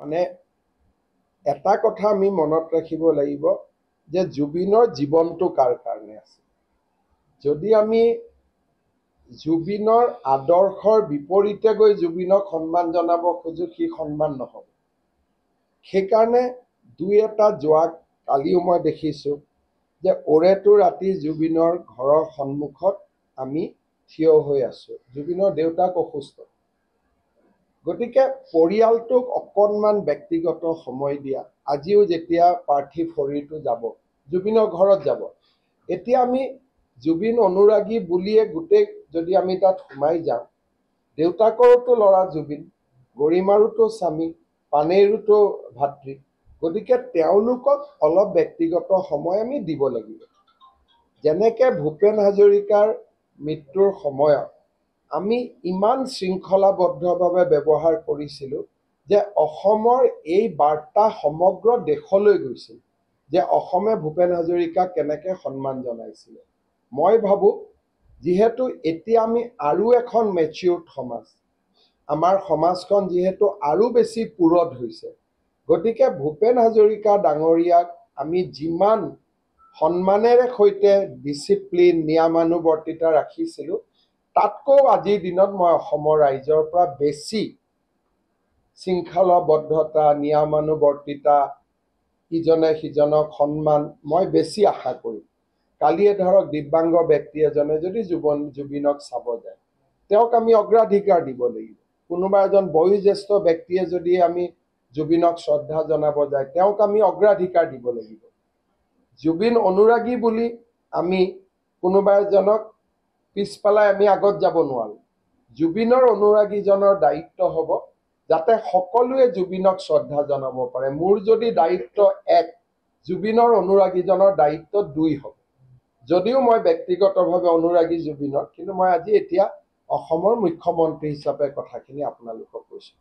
মানে এটা কথা আমি মনত ৰাখিব লাগিব যে জুবিনৰ জীৱনটো কাৰ কাৰণে আছে। যদি আমি জুবিনৰ আদৰ্শৰ বিপৰীতে গৈ জুবিনক সন্মান জনাব খোজো, সি সন্মান নহ'ব। সেইকাৰণে দুই এটা যোৱা কালিও মই দেখিছোঁ যে ওৰেটো ৰাতি জুবিনৰ ঘৰৰ সন্মুখত আমি থিয় হৈ আছোঁ। জুবিনৰ দেউতাক অসুস্থ, গতিকে পৰিয়ালটোক অকণমান ব্যক্তিগত সময় দিয়া। আজিও যেতিয়া পাৰ্থিৱ শৰীৰটো যাব, জুবিনৰ ঘৰত যাব, এতিয়া আমি জুবিন অনুৰাগী বুলিয়ে গোটেই যদি আমি তাত সোমাই যাওঁ, দেউতাকৰোতো ল'ৰা জুবিন, গৰিমাৰোতো স্বামী, পানেইৰোতো ভাতৃ, গতিকে তেওঁলোকক অলপ ব্যক্তিগত সময় আমি দিব লাগিব। যেনেকৈ ভূপেন হাজৰিকাৰ মৃত্যুৰ সময়ত আমি ইমান শৃংখলাবদ্ধভাৱে ব্যৱহাৰ কৰিছিলোঁ যে অসমৰ এই বাৰ্তা সমগ্ৰ দেশলৈ গৈছিল যে অসমে ভূপেন হাজৰিকাক কেনেকৈ সন্মান জনাইছিলে। মই ভাবোঁ যিহেতু এতিয়া আমি আৰু এখন মেচিউৰ্ড সমাজ, আমাৰ সমাজখন যিহেতু আৰু বেছি পুৰঠ হৈছে, গতিকে ভূপেন হাজৰিকা ডাঙৰীয়াক আমি যিমান সন্মানেৰে সৈতে ডিচিপ্লিন নিয়মানুৱৰ্তিতা ৰাখিছিলোঁ, তাতকৈও আজিৰ দিনত মই অসমৰ ৰাইজৰ পৰা বেছি শৃংখলাবদ্ধতা, নিয়মানুৱৰ্তিতা, ইজনে সিজনক সন্মান মই বেছি আশা কৰিম। কালিয়ে ধৰক দিব্যাংগ ব্যক্তি এজনে যদি জুবিনক চাব যায়, তেওঁক আমি অগ্ৰাধিকাৰ দিব লাগিব। কোনোবা এজন বয়োজ্যেষ্ঠ ব্যক্তিয়ে যদি আমি জুবিনক শ্ৰদ্ধা জনাব যায়, তেওঁক আমি অগ্ৰাধিকাৰ দিব লাগিব। জুবিন অনুৰাগী বুলি আমি কোনোবা এজনক পিছফালাই আমি আগত যাব নোৱাৰোঁ। জুবিনৰ অনুৰাগীজনৰ দায়িত্ব হ'ব যাতে সকলোৱে জুবিনক শ্ৰদ্ধা জনাব পাৰে। মোৰ যদি দায়িত্ব 1, জুবিনৰ অনুৰাগীজনৰ দায়িত্ব 2 হ'ব। যদিও মই ব্যক্তিগতভাৱে অনুৰাগী জুবিনৰ, কিন্তু মই আজি এতিয়া অসমৰ মুখ্যমন্ত্ৰী হিচাপে কথাখিনি আপোনালোকক কৈছোঁ।